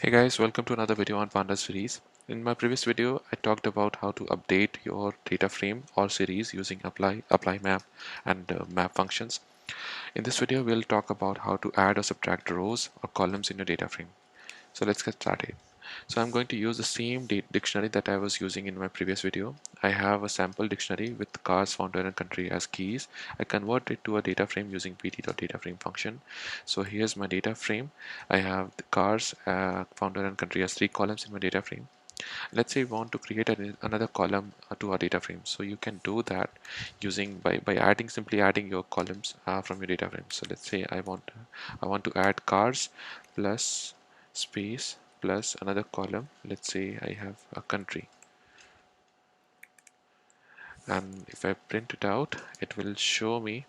Hey guys, welcome to another video on Pandas series. In my previous video, I talked about how to update your data frame or series using apply map and map functions. In this video, we'll talk about how to add or subtract rows or columns in your data frame. So let's get started. So I'm going to use the same dictionary that I was using in my previous video. I have a sample dictionary with cars, founder and country as keys. I convert it to a data frame using pt.dataframe function. So here's my data frame. I have the cars, founder and country as three columns in my data frame. Let's say we want to create another column to our data frame. So you can do that using by simply adding your columns from your data frame. So let's say I want to add cars plus space plus another column. Let's say I have a country, and if I print it out, it will show me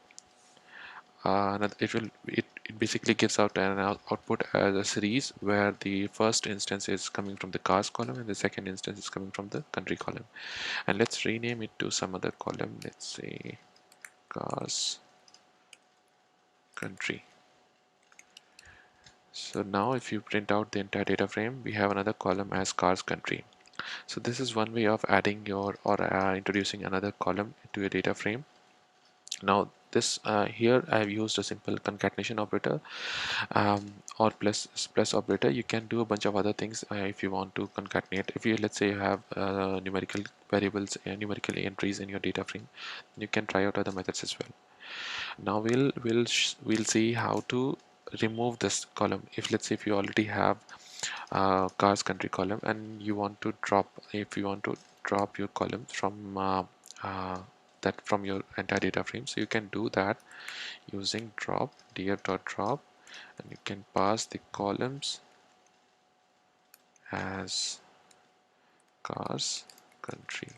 it basically gives out an output as a series where the first instance is coming from the cars column and the second instance is coming from the country column. And let's rename it to some other column. Let's say cars country. So now if you print out the entire data frame, we have another column as cars country. So this is one way of adding your or introducing another column to your data frame. Now this here I have used a simple concatenation operator or plus operator. You can do a bunch of other things if you want to concatenate. If you, let's say, you have numerical variables and numerical entries in your data frame, you can try out other methods as well. Now we'll see how to remove this column. If, let's say, if you already have cars country column and you want to drop your column from that from your entire data frame, so you can do that using df.drop, and you can pass the columns as cars country,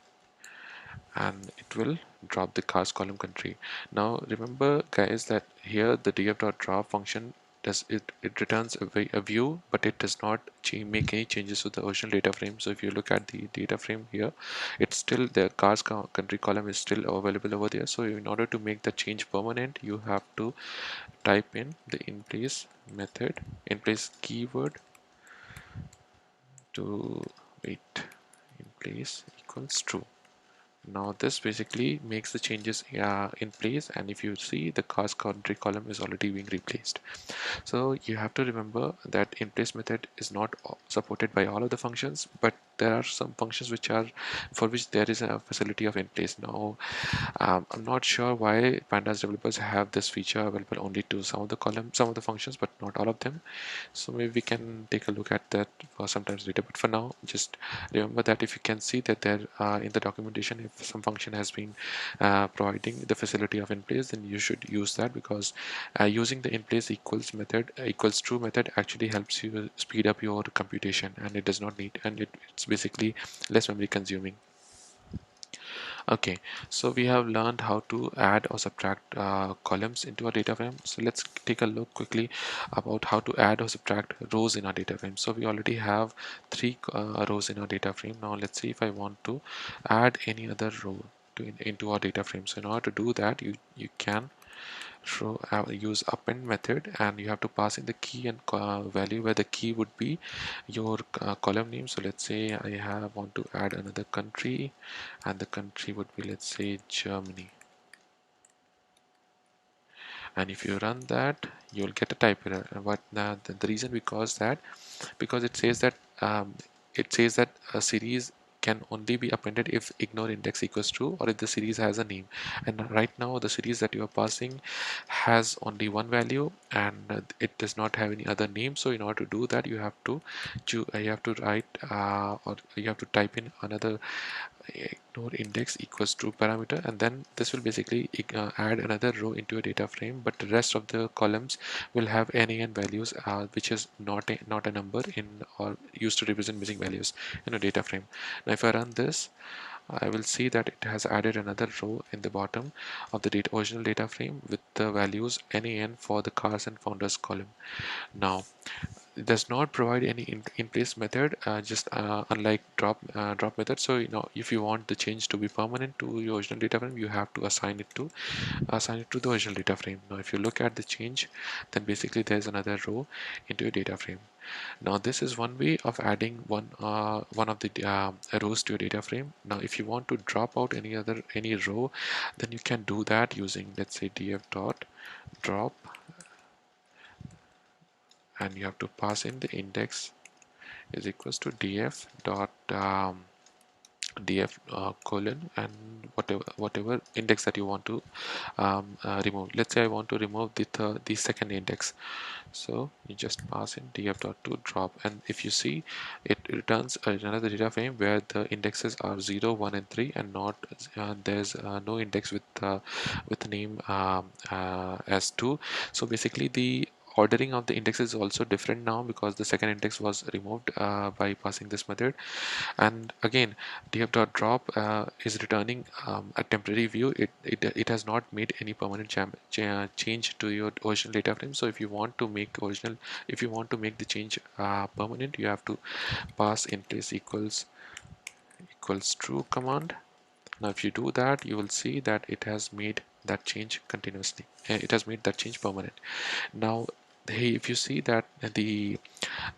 and it will drop the cars column country. Now remember guys that here the df.drop function it returns a view, but it does not make any changes to the original data frame. So if you look at the data frame here, it's still the cars country column is still available over there. So in order to make the change permanent, you have to type in the in place method, in place keyword to wait, in place equals true. Now this basically makes the changes in place, and if you see, the cars country column is already being replaced. So you have to remember that in place method is not supported by all of the functions, but there are some functions which are for which there is a facility of in place. Now I'm not sure why Pandas developers have this feature available only to some of the functions, but not all of them. So maybe we can take a look at that for sometimes later, but for now just remember that if you can see that there in the documentation, if some function has been providing the facility of in place, then you should use that, because using the in place equals true method actually helps you speed up your computation, and it does not need, and it's basically less memory consuming. Okay, so we have learned how to add or subtract columns into a data frame. So let's take a look quickly about how to add or subtract rows in our data frame. So we already have three rows in our data frame. Now let's see if I want to add any other row into our data frame. So in order to do that, you can use append method, and you have to pass in the key and value, where the key would be your column name. So let's say I want to add another country, and the country would be, let's say, Germany. And if you run that, you'll get a type error. But the reason because it says that a series can only be appended if ignore index equals true, or if the series has a name. And right now the series that you are passing has only one value, and it does not have any other name. So in order to do that, you have to write or you have to type in another ignore index equals true parameter, and then this will basically add another row into a data frame, but the rest of the columns will have NaN values, which is not a number in or used to represent missing values in a data frame. Now if I run this, I will see that it has added another row in the bottom of the original data frame with the values NaN for the cars and founders column. Now it does not provide any in-place method, just unlike drop method. So if you want the change to be permanent to your original data frame, you have to assign it to the original data frame. Now if you look at the change, then basically there's another row into your data frame. Now this is one way of adding one of the rows to your data frame. Now if you want to drop out any row, then you can do that using, let's say, df dot drop, and you have to pass in the index is equals to df dot df colon and whatever index that you want to remove. Let's say I want to remove the second index, so you just pass in df dot to drop, and if you see, it returns another data frame where the indexes are 0, 1 and 3, and not there's no index with name as 2. So basically the ordering of the index is also different now because the second index was removed by passing this method. And again, df.drop is returning a temporary view. It has not made any permanent change to your original data frame. So if you want to make the change permanent, you have to pass in place equals true command. Now if you do that, you will see that it has made that change continuously. It has made that change permanent. Now if you see that the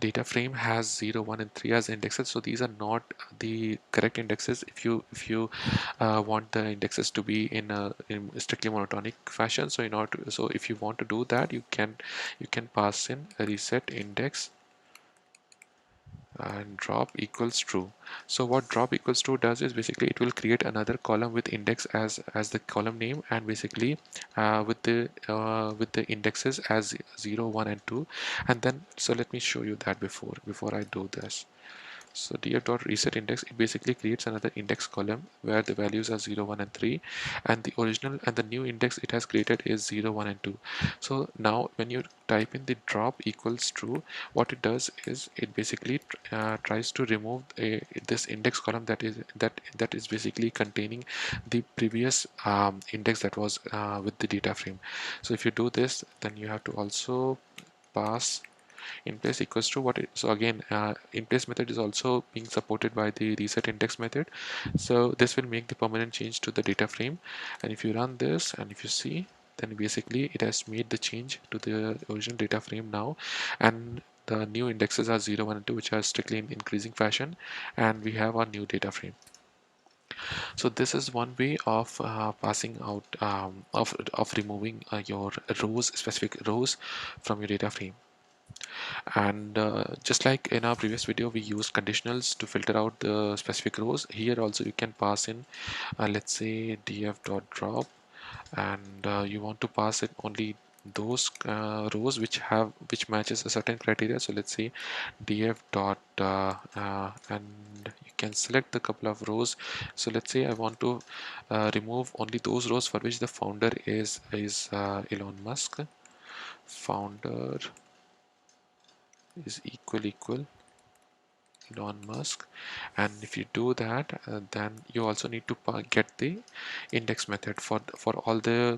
data frame has 0, 1 and 3 as indexes, so these are not the correct indexes. If you want the indexes to be in strictly monotonic fashion, so if you want to do that, you can pass in a reset index and drop equals true. So what drop equals true does is basically it will create another column with index as the column name, and basically with the indexes as 0, 1 and 2. And then, so let me show you that before I do this. So df.reset index, it basically creates another index column where the values are 0, 1 and 3, and the original and the new index it has created is 0, 1 and 2. So now when you type in the drop equals true, what it does is it basically tries to remove this index column that is basically containing the previous index that was with the data frame. So if you do this, then you have to also pass in place equals to what it, so again in place method is also being supported by the reset index method. So this will make the permanent change to the data frame, and if you run this and if you see, then basically it has made the change to the original data frame now, and the new indexes are 0, 1 and 2, which are strictly in increasing fashion, and we have our new data frame. So this is one way of passing out of removing your rows, specific rows from your data frame. And just like in our previous video, we used conditionals to filter out the specific rows. Here also you can pass in let's say df.drop, and you want to pass it only those rows which matches a certain criteria. So let's say df dot and you can select the couple of rows. So let's say I want to remove only those rows for which the founder is Elon Musk. Founder is equal Elon Musk, and if you do that, then you also need to get the index method for all the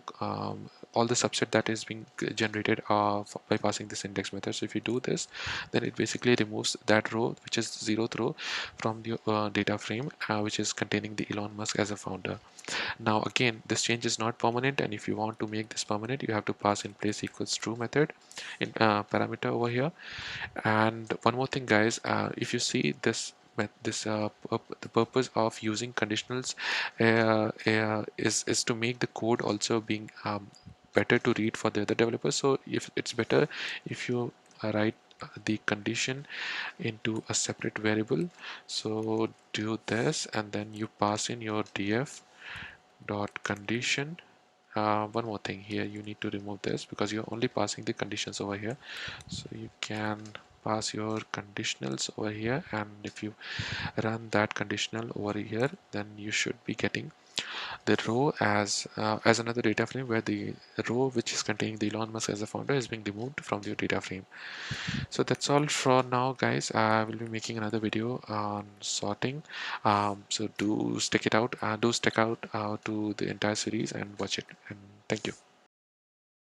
subset that is being generated by passing this index method. So if you do this, then it basically removes that row, which is 0th row, from the data frame which is containing the Elon Musk as a founder. Now again, this change is not permanent, and if you want to make this permanent, you have to pass in place equals true method in parameter over here. And one more thing, guys, if you see the purpose of using conditionals is to make the code also being better to read for the other developers. So if it's better if you write the condition into a separate variable. So do this, and then you pass in your df dot condition. One more thing here, you need to remove this because you're only passing the conditions over here. So you can pass your conditionals over here, and if you run that conditional over here, then you should be getting the row as another data frame where the row which is containing the Elon Musk as a founder is being removed from the data frame. So that's all for now, guys. I will be making another video on sorting, so do stick out to the entire series and watch it, and thank you.